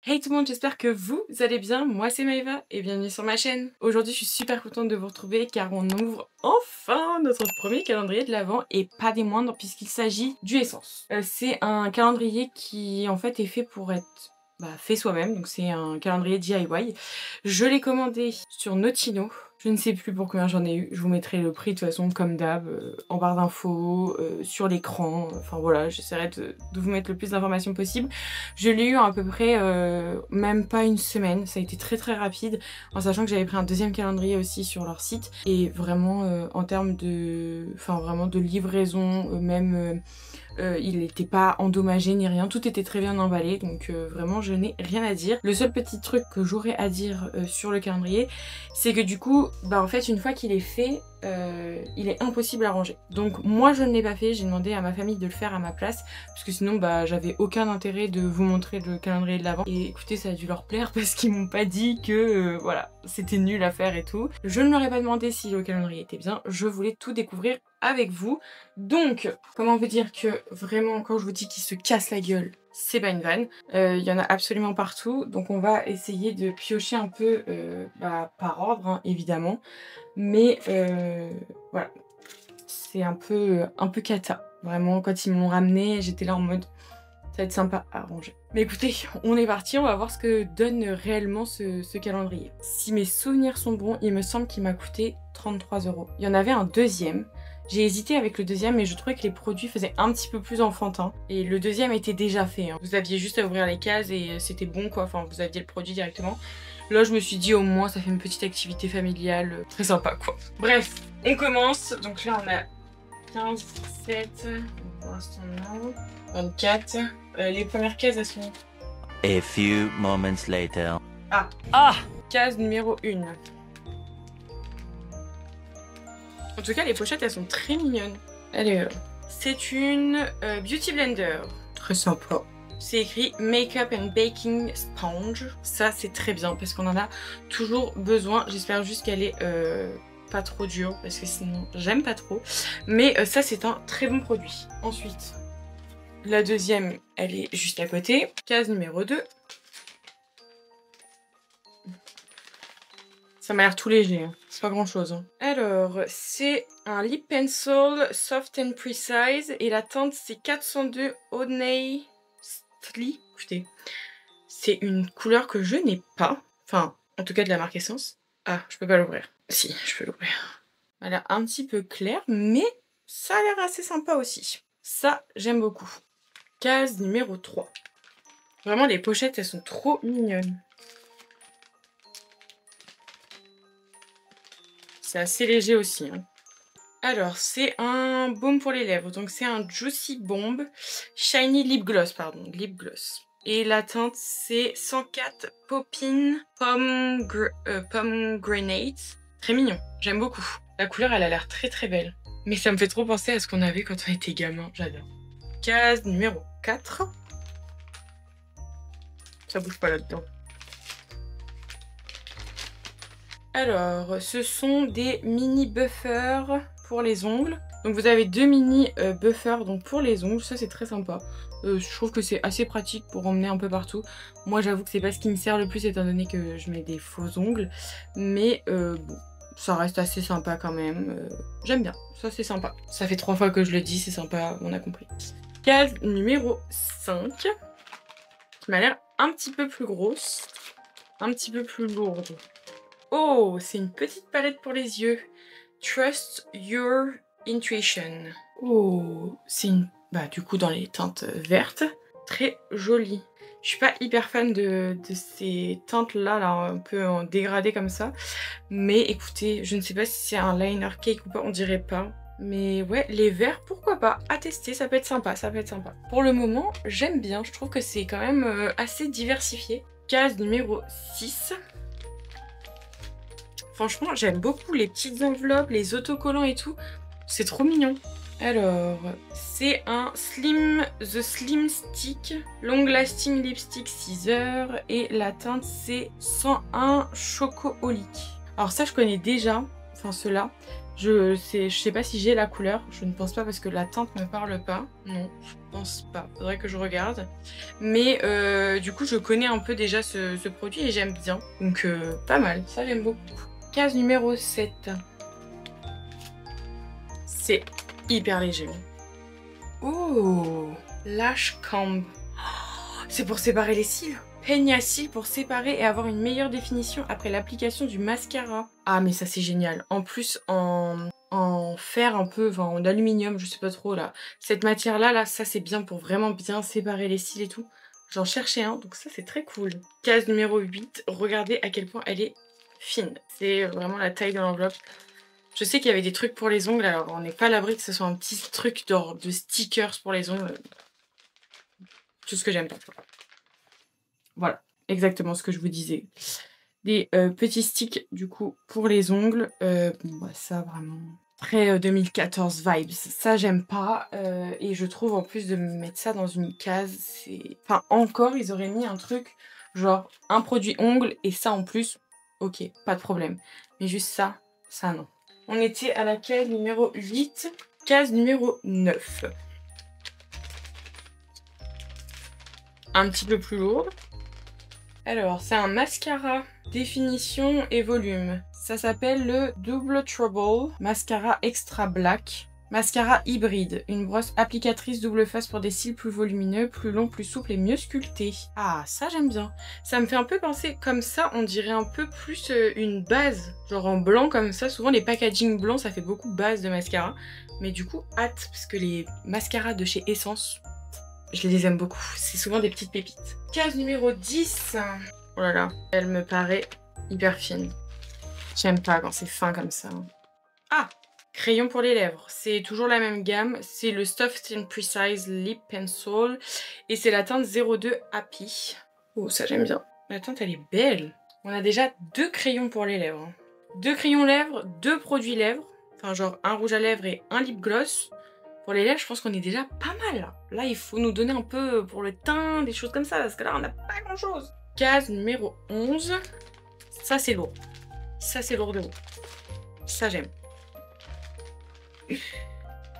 Hey tout le monde, j'espère que vous allez bien, moi c'est Maëva et bienvenue sur ma chaîne. Aujourd'hui je suis super contente de vous retrouver car on ouvre enfin notre premier calendrier de l'Avent et pas des moindres puisqu'il s'agit du Essence. C'est un calendrier qui en fait est fait pour être fait soi-même, donc c'est un calendrier DIY. Je l'ai commandé sur Notino. Je ne sais plus pour combien j'en ai eu, je vous mettrai le prix de toute façon comme d'hab, en barre d'infos, sur l'écran, enfin voilà, j'essaierai de vous mettre le plus d'informations possible. Je l'ai eu à peu près même pas une semaine, ça a été très très rapide, en sachant que j'avais pris un deuxième calendrier aussi sur leur site, et vraiment en termes de, vraiment de livraison, il n'était pas endommagé ni rien, tout était très bien emballé, donc vraiment je n'ai rien à dire. Le seul petit truc que j'aurais à dire sur le calendrier, c'est que du coup, en fait une fois qu'il est fait, il est impossible à ranger. Donc moi je ne l'ai pas fait, j'ai demandé à ma famille de le faire à ma place, parce que sinon j'avais aucun intérêt de vous montrer le calendrier de l'Avent. Et écoutez, ça a dû leur plaire parce qu'ils m'ont pas dit que voilà, c'était nul à faire et tout. Je ne leur ai pas demandé si le calendrier était bien, je voulais tout découvrir avec vous. Donc, comment vous dire que vraiment quand je vous dis qu'il se casse la gueule, c'est pas une vanne. Il y en a absolument partout, donc on va essayer de piocher un peu par ordre, hein, évidemment. Mais voilà, c'est un peu cata. Vraiment, quand ils m'ont ramené, j'étais là en mode ça va être sympa à ranger. Mais écoutez, on est parti, on va voir ce que donne réellement ce calendrier. Si mes souvenirs sont bons, il me semble qu'il m'a coûté 33 €. Il y en avait un deuxième. J'ai hésité avec le deuxième, mais je trouvais que les produits faisaient un petit peu plus enfantin. Et le deuxième était déjà fait, hein. Vous aviez juste à ouvrir les cases et c'était bon quoi, enfin vous aviez le produit directement. Là je me suis dit au moins ça fait une petite activité familiale, très sympa quoi. Bref, on commence. Donc là on a 15, 17, pour l'instant non, 24. Les premières cases elles sont... A few moments later. Case numéro 1. En tout cas les pochettes elles sont très mignonnes. Allez, c'est une Beauty Blender. Très sympa. C'est écrit Makeup and Baking Sponge. Ça c'est très bien parce qu'on en a toujours besoin. J'espère juste qu'elle est pas trop dure parce que sinon j'aime pas trop. Mais ça c'est un très bon produit. Ensuite, la deuxième elle est juste à côté. Case numéro 2. Ça m'a l'air tout léger, hein. C'est pas grand chose, hein. Alors, c'est un lip pencil soft and precise et la teinte c'est 402 Honey Sly. Écoutez, c'est une couleur que je n'ai pas. Enfin, en tout cas de la marque Essence. Ah, je peux pas l'ouvrir. Si, je peux l'ouvrir. Elle est un petit peu claire, mais ça a l'air assez sympa aussi. Ça, j'aime beaucoup. Case numéro 3. Vraiment, les pochettes, elles sont trop mignonnes. C'est assez léger aussi, hein. Alors, c'est un baume pour les lèvres. Donc, c'est un Juicy Bomb Shiny Lip Gloss, pardon. Lip Gloss. Et la teinte, c'est 104 Poppin Pomegranate. Très mignon. J'aime beaucoup. La couleur, elle a l'air très très belle. Mais ça me fait trop penser à ce qu'on avait quand on était gamin. J'adore. Case numéro 4. Ça bouge pas là-dedans. Alors, ce sont des mini buffers pour les ongles. Donc vous avez deux mini buffers donc pour les ongles, ça c'est très sympa. Je trouve que c'est assez pratique pour emmener un peu partout. Moi j'avoue que c'est pas ce qui me sert le plus étant donné que je mets des faux ongles. Mais bon, ça reste assez sympa quand même. J'aime bien, ça c'est sympa. Ça fait 3 fois que je le dis, c'est sympa, on a compris. Case numéro 5, qui m'a l'air un petit peu plus grosse, un petit peu plus lourde. Oh, c'est une petite palette pour les yeux. Trust Your Intuition. Oh, c'est une... du coup dans les teintes vertes. Très jolie. Je suis pas hyper fan de ces teintes là, un peu en dégradé comme ça. Mais écoutez, je ne sais pas si c'est un liner cake ou pas, on dirait pas. Mais ouais, les verts, pourquoi pas, à tester, ça peut être sympa, ça peut être sympa. Pour le moment, j'aime bien, je trouve que c'est quand même assez diversifié. Case numéro 6. Franchement, j'aime beaucoup les petites enveloppes, les autocollants et tout. C'est trop mignon. Alors, c'est un The Slim Stick Long Lasting Lipstick 6 heures. Et la teinte, c'est 101 Chocoholic. Alors ça, je connais déjà. Enfin, ceux-là. Je sais pas si j'ai la couleur, je ne pense pas parce que la teinte me parle pas. Non, je pense pas, faudrait que je regarde. Mais du coup je connais un peu déjà ce produit et j'aime bien. Donc pas mal, ça j'aime beaucoup. Case numéro 7. C'est hyper léger. Oh, Lash Comb. C'est pour séparer les cils. Peigne à cils pour séparer et avoir une meilleure définition après l'application du mascara. Ah mais ça c'est génial. En plus en fer un peu, enfin en aluminium, je sais pas trop là. Cette matière là, ça c'est bien pour vraiment bien séparer les cils et tout. J'en cherchais un, donc ça c'est très cool. Case numéro 8, regardez à quel point elle est fine. C'est vraiment la taille de l'enveloppe. Je sais qu'il y avait des trucs pour les ongles, alors on n'est pas à l'abri que ce soit un petit truc de stickers pour les ongles. Tout ce que j'aime pas. Voilà, exactement ce que je vous disais. Des petits sticks, du coup, pour les ongles. Bon, bah, ça, vraiment... Très 2014 vibes. Ça, j'aime pas. Et je trouve, en plus de mettre ça dans une case, c'est... Enfin, encore, ils auraient mis un truc, genre, un produit ongle et ça en plus. Ok, pas de problème. Mais juste ça, ça non. On était à la case numéro 8. Case numéro 9. Un petit peu plus lourde. Alors, c'est un mascara définition et volume. Ça s'appelle le Double Trouble Mascara Extra Black. Mascara hybride. Une brosse applicatrice double face pour des cils plus volumineux, plus longs, plus souples et mieux sculptés. Ah, ça j'aime bien. Ça me fait un peu penser comme ça, on dirait un peu plus une base. Genre en blanc comme ça. Souvent les packaging blancs, ça fait beaucoup base de mascara. Mais du coup, hâte, parce que les mascaras de chez Essence... Je les aime beaucoup, c'est souvent des petites pépites. Case numéro 10. Oh là là, elle me paraît hyper fine. J'aime pas quand c'est fin comme ça. Ah, crayon pour les lèvres. C'est toujours la même gamme. C'est le Soft and Precise Lip Pencil. Et c'est la teinte 02 Happy. Oh, ça j'aime bien. La teinte, elle est belle. On a déjà 2 crayons pour les lèvres. 2 crayons lèvres, 2 produits lèvres. Enfin, genre un rouge à lèvres et un lip gloss. Pour les lèvres, je pense qu'on est déjà pas mal. Là, il faut nous donner un peu pour le teint, des choses comme ça, parce que là, on n'a pas grand-chose. Case numéro 11. Ça, c'est lourd. Ça, c'est lourd de haut. Ça, j'aime.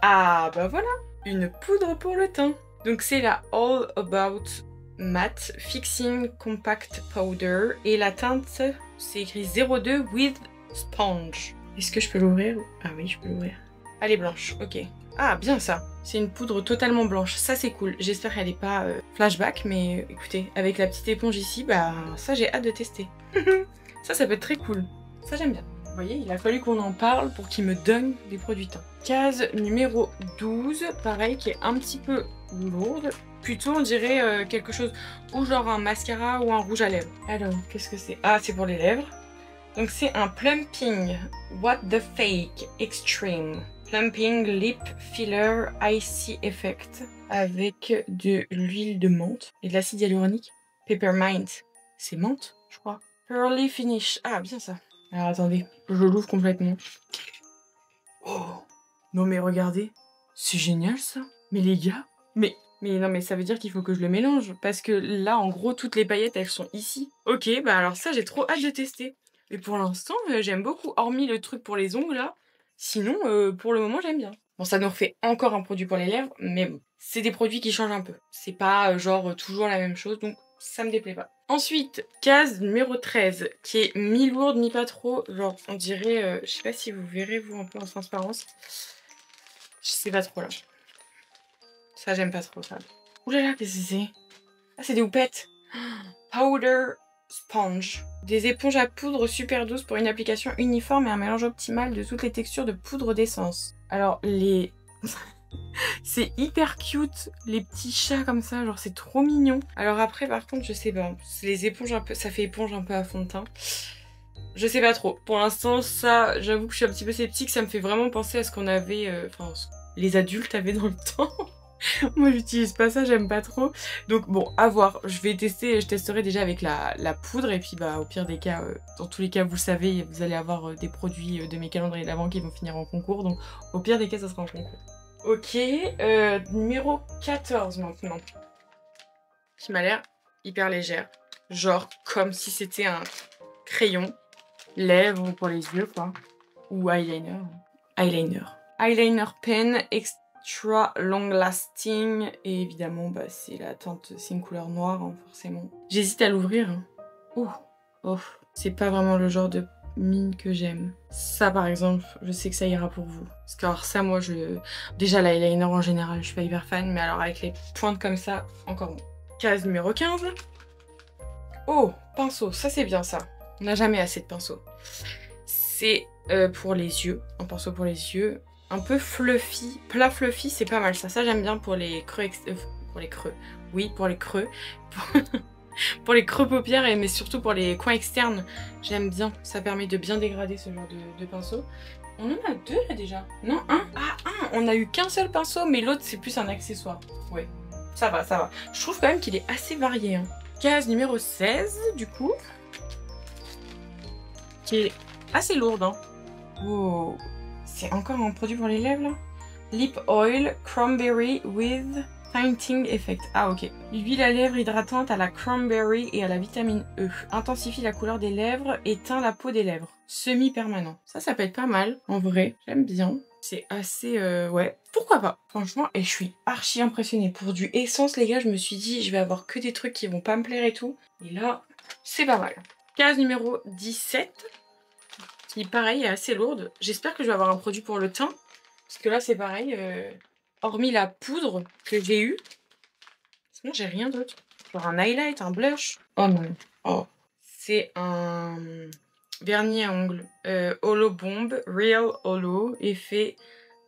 Ah, bah voilà. Une poudre pour le teint. Donc, c'est la All About Matte Fixing Compact Powder. Et la teinte, c'est écrit 02 with Sponge. Est-ce que je peux l'ouvrir? Ah oui, je peux l'ouvrir. Elle est blanche, ok. Ah, bien ça. C'est une poudre totalement blanche. Ça, c'est cool. J'espère qu'elle n'est pas flashback, mais écoutez, avec la petite éponge ici, bah ça, j'ai hâte de tester. Ça peut être très cool. Ça, j'aime bien. Vous voyez, il a fallu qu'on en parle pour qu'il me donne des produits teint. Case numéro 12, pareil, qui est un petit peu lourde. Plutôt, on dirait quelque chose, ou genre un mascara ou un rouge à lèvres. Alors, qu'est-ce que c'est? Ah, c'est pour les lèvres. Donc, c'est un Plumping What the Fake Extreme. Plumping Lip Filler Icy Effect avec de l'huile de menthe et de l'acide hyaluronique. Peppermint, c'est menthe, je crois. Pearly Finish, ah bien ça. Alors attendez, je l'ouvre complètement. Oh, non mais regardez, c'est génial ça. Mais les gars, mais non mais ça veut dire qu'il faut que je le mélange parce que là en gros toutes les paillettes elles sont ici. Ok, bah alors ça j'ai trop hâte de tester. Mais pour l'instant j'aime beaucoup, hormis le truc pour les ongles là. Sinon, pour le moment, j'aime bien. Bon, ça nous refait encore un produit pour les lèvres, mais bon, c'est des produits qui changent un peu. C'est pas genre toujours la même chose, donc ça me déplaît pas. Ensuite, case numéro 13, qui est mi-lourde, mi pas trop. Genre, on dirait, je sais pas si vous verrez, vous, un peu en transparence. Je sais pas trop, là. Ça, j'aime pas trop, ça. Ouh là là, qu'est-ce que c'est? Ah, c'est des houpettes. Powder Sponge. Des éponges à poudre super douces pour une application uniforme et un mélange optimal de toutes les textures de poudre d'essence. Alors, les... c'est hyper cute, les petits chats comme ça, genre c'est trop mignon. Alors après, par contre, je sais pas. C'est les éponges un peu... Ça fait éponge un peu à fond de teint. Je sais pas trop. Pour l'instant, ça, j'avoue que je suis un petit peu sceptique. Ça me fait vraiment penser à ce qu'on avait... Enfin, les adultes avaient dans le temps. Moi j'utilise pas ça, j'aime pas trop. Donc bon, à voir. Je vais tester, je testerai déjà avec la poudre. Et puis bah au pire des cas, dans tous les cas vous le savez, vous allez avoir des produits de mes calendriers d'avant qui vont finir en concours. Donc au pire des cas ça sera en concours. Ok, numéro 14 maintenant. Qui m'a l'air hyper légère. Genre comme si c'était un crayon, lèvres pour les yeux quoi. Ou eyeliner. eyeliner. Eyeliner pen extra long lasting. Et évidemment, bah, c'est la teinte, c'est une couleur noire, hein, forcément. J'hésite à l'ouvrir. Hein. Oh, c'est pas vraiment le genre de mine que j'aime. Ça, par exemple, je sais que ça ira pour vous. Parce que alors ça, moi, déjà, l'eyeliner en général, je suis pas hyper fan. Mais alors, avec les pointes comme ça, encore moins. Case numéro 15. Oh, pinceau, ça c'est bien ça. On n'a jamais assez de pinceaux. C'est pour les yeux, un pinceau pour les yeux. Un peu fluffy, plat fluffy, c'est pas mal ça. Ça j'aime bien pour les creux, pour les creux. Oui, pour les creux. Pour les creux paupières, mais surtout pour les coins externes. J'aime bien, ça permet de bien dégrader ce genre de pinceau. On en a deux là déjà. Non, un. Ah, un. On a eu qu'un seul pinceau, mais l'autre c'est plus un accessoire. Ouais, ça va, ça va. Je trouve quand même qu'il est assez varié. Hein. Case numéro 16, du coup. Qui est assez lourde. Hein. Oh. C'est encore un produit pour les lèvres, là. Lip Oil Cranberry with Tinting Effect. Ah, ok. Huile à lèvres hydratante à la cranberry et à la vitamine E. Intensifie la couleur des lèvres et teint la peau des lèvres. Semi-permanent. Ça peut être pas mal, en vrai. J'aime bien. C'est assez... ouais. Pourquoi pas? Franchement, et je suis archi impressionnée. Pour du essence, les gars, je me suis dit, je vais avoir que des trucs qui vont pas me plaire et tout. Et là, c'est pas mal. Case numéro 17. Qui, pareil, est assez lourde. J'espère que je vais avoir un produit pour le teint. Parce que là, c'est pareil. Hormis la poudre que j'ai eue. Sinon, j'ai rien d'autre. Genre un highlight, un blush. Oh non. Oh. C'est un vernis à ongles. Holo Bomb. Real Holo. Effet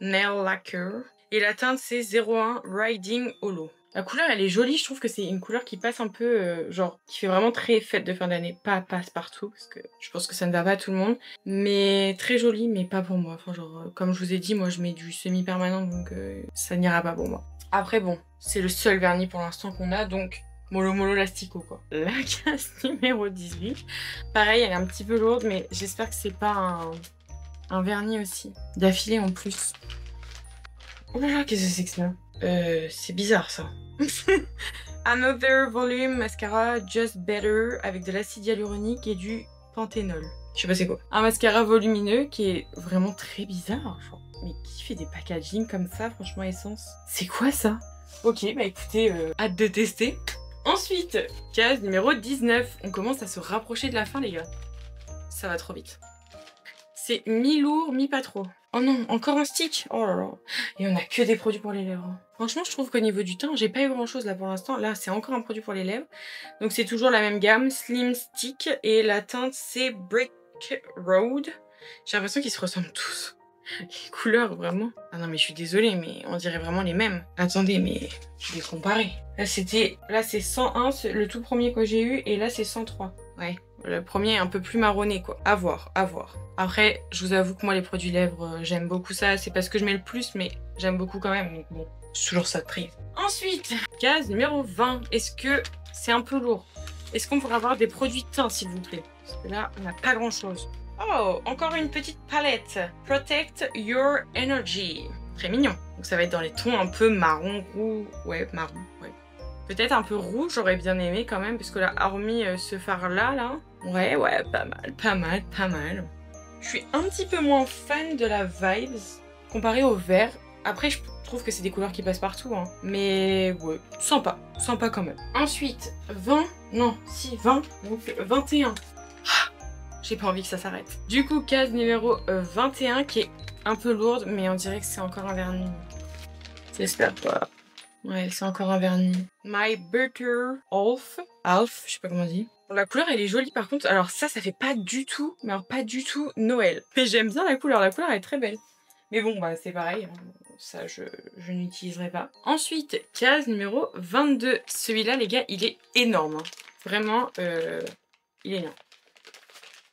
Nail Lacquer. Et la teinte, c'est 01 Riding Holo. La couleur, elle est jolie. Je trouve que c'est une couleur qui passe un peu, genre, qui fait vraiment très fête de fin d'année. Pas passe-partout, parce que je pense que ça ne va pas à tout le monde. Mais très jolie, mais pas pour moi. Enfin, genre, comme je vous ai dit, moi, je mets du semi-permanent, donc ça n'ira pas pour moi. Après, bon, c'est le seul vernis pour l'instant qu'on a, donc mollo mollo lastico, quoi. La case numéro 18. Pareil, elle est un petit peu lourde, mais j'espère que c'est pas un vernis aussi. D'affilée en plus. Oh là là, qu'est-ce que c'est que ça? C'est bizarre ça. Another Volume Mascara Just Better avec de l'acide hyaluronique et du panthénol. Je sais pas c'est quoi. Un mascara volumineux qui est vraiment très bizarre. Genre, mais qui fait des packaging comme ça, franchement, Essence? C'est quoi ça? Ok, bah écoutez, hâte de tester. Ensuite, case numéro 19. On commence à se rapprocher de la fin, les gars. Ça va trop vite. C'est mi-lourd, mi-pas trop. Oh non, encore un stick. Oh là là. Et on a que des produits pour les lèvres. Franchement, je trouve qu'au niveau du teint, j'ai pas eu grand chose là pour l'instant. Là, c'est encore un produit pour les lèvres. Donc c'est toujours la même gamme, Slim Stick. Et la teinte, c'est Brick Road. J'ai l'impression qu'ils se ressemblent tous. Les couleurs, vraiment. Ah non, mais je suis désolée, mais on dirait vraiment les mêmes. Attendez, mais je vais comparer. Là, c'est 101, le tout premier que j'ai eu. Et là, c'est 103. Ouais. Le premier est un peu plus marronné, quoi. À voir, à voir. Après, je vous avoue que moi, les produits lèvres, j'aime beaucoup ça. C'est parce que je mets le plus, mais j'aime beaucoup quand même. Donc bon, c'est toujours ça de prix. Ensuite, case numéro 20. Est-ce que c'est un peu lourd? Est-ce qu'on pourrait avoir des produits teint, s'il vous plaît? Parce que là, on n'a pas grand-chose. Oh, encore une petite palette. Protect Your Energy. Très mignon. Donc ça va être dans les tons un peu marron, roux. Ouais, marron, ouais. Peut-être un peu rouge, j'aurais bien aimé quand même, parce que là, hormis ce fard-là, là... Ouais, pas mal, pas mal, pas mal. Je suis un petit peu moins fan de la Vibes, comparé au vert. Après, je trouve que c'est des couleurs qui passent partout, hein. Mais ouais, sympa quand même. Ensuite, 20... Non, si, 20, donc 21. J'ai pas envie que ça s'arrête. Du coup, case numéro 21, qui est un peu lourde, mais on dirait que c'est encore un vernis. J'espère pas. Ouais, c'est encore un vernis. My Butter Half, je sais pas comment on dit. La couleur, elle est jolie par contre. Alors ça fait pas du tout, mais alors pas du tout Noël. Mais j'aime bien la couleur elle est très belle. Mais bon, bah c'est pareil, ça je n'utiliserai pas. Ensuite, case numéro 22. Celui-là, les gars, il est énorme. Hein. Vraiment, il est énorme.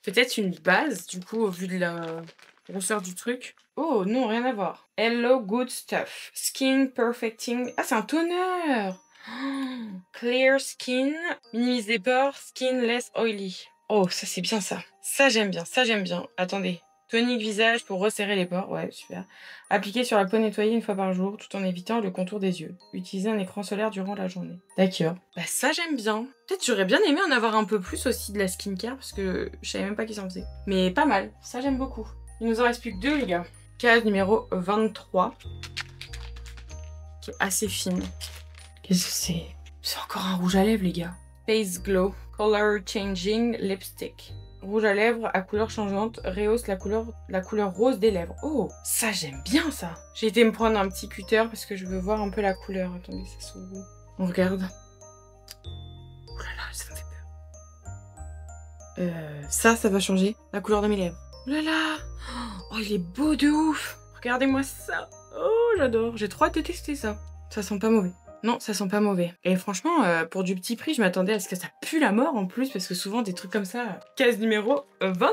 Peut-être une base, du coup, au vu de la grosseur du truc. Oh non, rien à voir. Hello Good Stuff. Skin Perfecting. Ah, c'est un toner. Oh, clear Skin. Minimise les pores. Skin Less Oily. Oh, ça c'est bien ça. Ça j'aime bien, ça j'aime bien. Attendez. Tonique visage pour resserrer les pores. Ouais, super. Appliquer sur la peau nettoyée une fois par jour tout en évitant le contour des yeux. Utiliser un écran solaire durant la journée. D'accord. Bah ça j'aime bien. Peut-être j'aurais bien aimé en avoir un peu plus aussi de la skincare parce que je savais même pas qu'ils en faisaient. Mais pas mal. Ça j'aime beaucoup. Il nous en reste plus que 2 les gars. Case numéro 23. Qui est assez fine. Qu'est-ce que c'est? C'est encore un rouge à lèvres, les gars. Face Glow Color Changing Lipstick. Rouge à lèvres à couleur changeante rehausse la couleur rose des lèvres. Oh, ça j'aime bien ça. J'ai été me prendre un petit cutter parce que je veux voir un peu la couleur. Attendez, ça s'ouvre. On regarde. Oh là là, ça me fait peur. Ça va changer la couleur de mes lèvres. Oh là là. Oh, il est beau de ouf. Regardez-moi ça. Oh, j'adore. J'ai trop hâte de tester ça. Ça sent pas mauvais. Non, ça sent pas mauvais. Et franchement, pour du petit prix, je m'attendais à ce que ça pue la mort en plus, parce que souvent des trucs comme ça. Case numéro 24.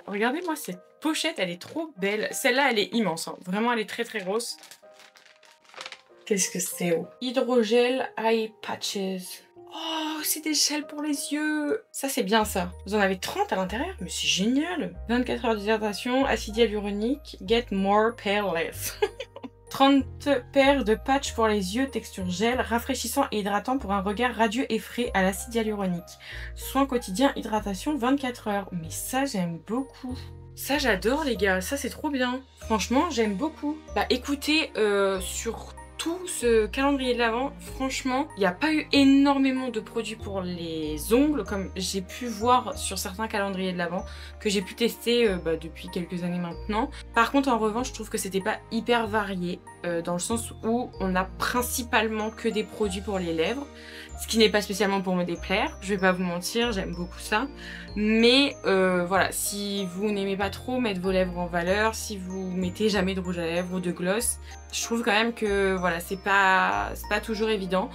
Regardez-moi cette pochette, elle est trop belle. Celle-là, elle est immense. Hein. Vraiment, elle est très très grosse. Qu'est-ce que c'est? Oh. Hydrogel Eye Patches. Oh, c'est des gels pour les yeux. Ça, c'est bien ça. Vous en avez 30 à l'intérieur, mais c'est génial. 24 heures d'hydratation, acide hyaluronique, get more paleness. 30 paires de patchs pour les yeux, texture gel, rafraîchissant et hydratant pour un regard radieux et frais à l'acide hyaluronique. Soins quotidiens, hydratation 24 heures. Mais ça, j'aime beaucoup. Ça, j'adore, les gars. Ça, c'est trop bien. Franchement, j'aime beaucoup. Bah, écoutez, sur tout ce calendrier de l'Avent, franchement, il n'y a pas eu énormément de produits pour les ongles, comme j'ai pu voir sur certains calendriers de l'Avent, que j'ai pu tester depuis quelques années maintenant. Par contre, en revanche, je trouve que c'était pas hyper varié, dans le sens où on a principalement que des produits pour les lèvres, ce qui n'est pas spécialement pour me déplaire, je vais pas vous mentir, j'aime beaucoup ça. Mais voilà, si vous n'aimez pas trop mettre vos lèvres en valeur, si vous mettez jamais de rouge à lèvres ou de gloss, je trouve quand même que voilà, c'est pas toujours évident.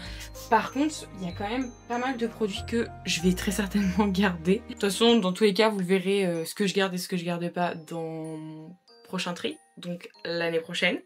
Par contre, il y a quand même pas mal de produits que je vais très certainement garder. De toute façon, dans tous les cas, vous verrez ce que je garde et ce que je garde pas dans mon prochain tri, donc l'année prochaine.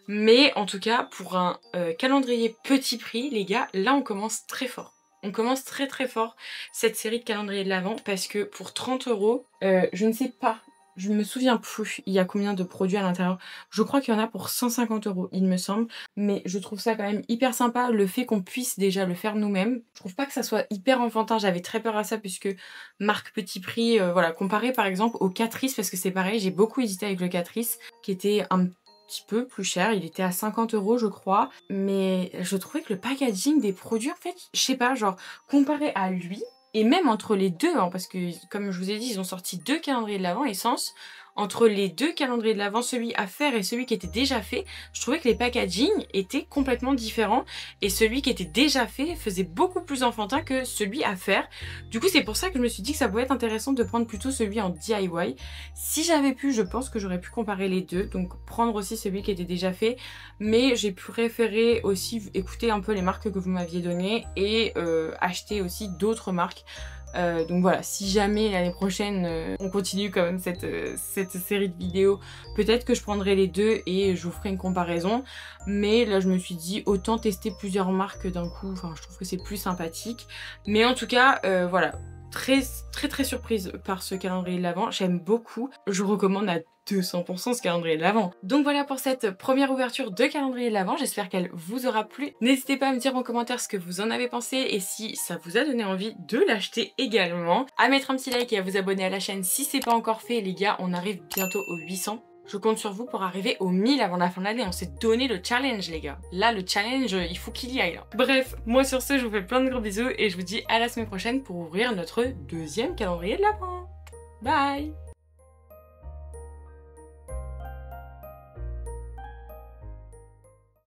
Mais en tout cas, pour un calendrier petit prix, les gars, là on commence très fort. On commence très très fort cette série de calendrier de l'Avent parce que pour 30 €, je ne sais pas, je me souviens plus il y a combien de produits à l'intérieur. Je crois qu'il y en a pour 150 €, il me semble. Mais je trouve ça quand même hyper sympa, le fait qu'on puisse déjà le faire nous-mêmes. Je trouve pas que ça soit hyper enfantin, j'avais très peur à ça puisque marque petit prix, voilà, comparé par exemple au Catrice, parce que c'est pareil, j'ai beaucoup hésité avec le Catrice, qui était un petit peu plus cher, il était à 50 € je crois, mais je trouvais que le packaging des produits, en fait, je sais pas, genre comparé à lui, et même entre les deux, hein, parce que comme je vous ai dit, ils ont sorti 2 calendriers de l'Avent Essence. Entre les 2 calendriers de l'Avent, celui à faire et celui qui était déjà fait, je trouvais que les packaging étaient complètement différents et celui qui était déjà fait faisait beaucoup plus enfantin que celui à faire. Du coup, c'est pour ça que je me suis dit que ça pouvait être intéressant de prendre plutôt celui en DIY. Si j'avais pu, je pense que j'aurais pu comparer les deux, donc prendre aussi celui qui était déjà fait, mais j'ai préféré aussi écouter un peu les marques que vous m'aviez données et acheter aussi d'autres marques. Donc voilà, si jamais l'année prochaine on continue quand même cette série de vidéos, peut-être que je prendrai les deux et je vous ferai une comparaison. Mais là je me suis dit autant tester plusieurs marques d'un coup, enfin je trouve que c'est plus sympathique. Mais en tout cas, voilà, très surprise par ce calendrier de l'Avent, j'aime beaucoup, je recommande à 200% ce calendrier de l'Avent. Donc voilà pour cette première ouverture de calendrier de l'Avent, j'espère qu'elle vous aura plu. N'hésitez pas à me dire en commentaire ce que vous en avez pensé et si ça vous a donné envie de l'acheter également. À mettre un petit like et à vous abonner à la chaîne si c'est pas encore fait les gars, on arrive bientôt aux 800. Je compte sur vous pour arriver aux 1000 avant la fin de l'année. On s'est donné le challenge, les gars. Là, le challenge, il faut qu'il y aille. Là. Bref, moi sur ce, je vous fais plein de gros bisous et je vous dis à la semaine prochaine pour ouvrir notre deuxième calendrier de l'Avent. Bye!